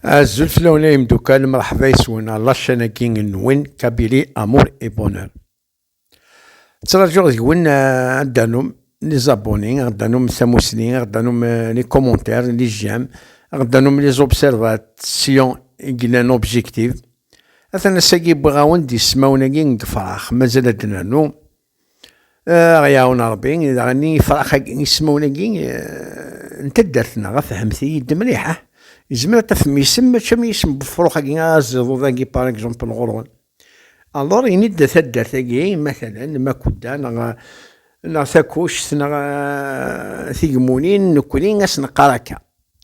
الزول فلونا يمدوكال مرحبا يسونا لاشين كين نوين كابيلي امور اي بونور. تراجعو يقولنا عندهم لي زابوني، عندهم ثموسلين، عندهم لي كومونتير، لي جيم، عندهم لي زوبسيرفاسيون كيلان اوبجيكتيف. اثنا ساقي بغاون دي سماونا كين فراخ مازال ادنانو غياون ربي اذا غني فراخ يسمونا كين انت درتنا غفهمتي يد مليحه يزمر تفهم يسمى شم يسم بفروخ كي زيرو ذاكي باغ اكزومبل غرون. الور ينيد تدر تاكي مثلا ما كدا نا ثاكوش نا ثيقمونين نكونين اسن قراكا.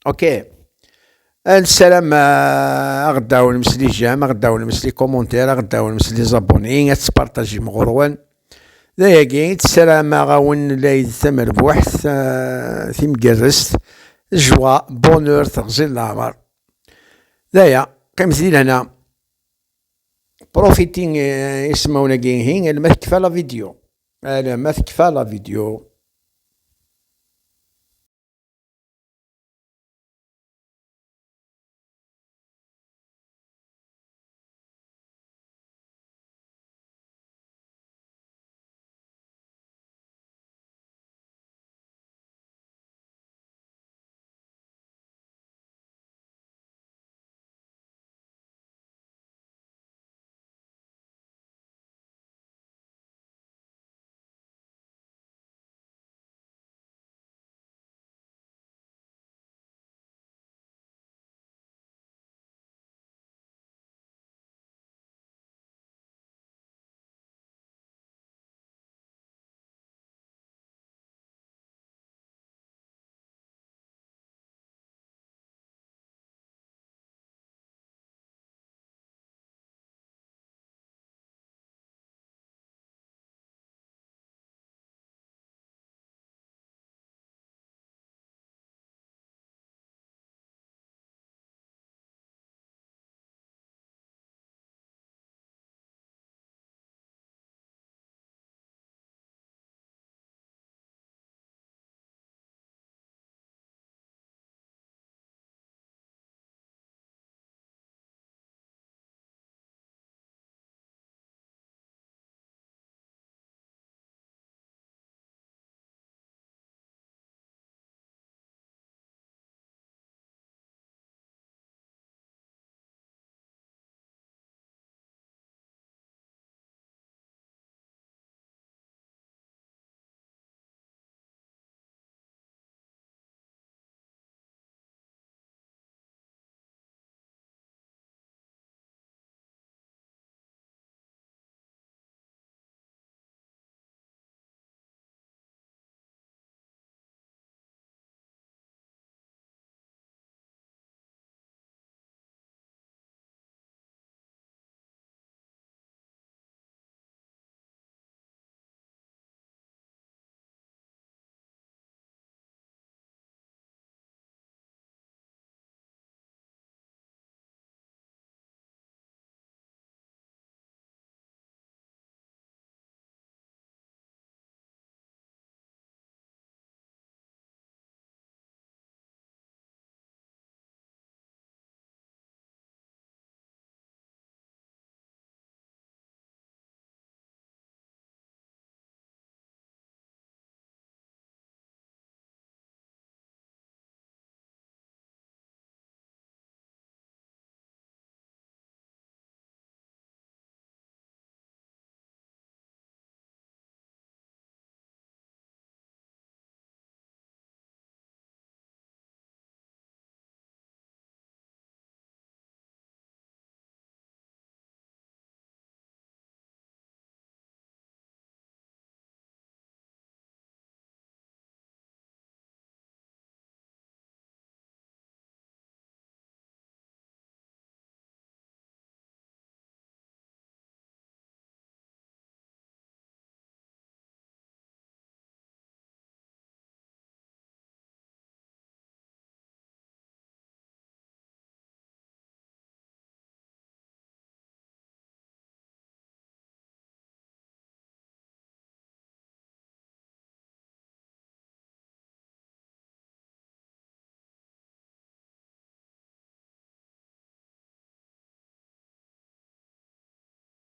اوكي السلام غداو المسلي جام، غداو المسلي كومونتير، غداو المسلي زابوني تبارطاجي مغروان ذاكي السلام غاون لا يثمر بوحث ثيم جرست جوا بونور تغزيل العمر ذايا كمثيل هنا بروفيتين يسمونا كين هين ما تكفى لا فيديو، ما تكفى لا فيديو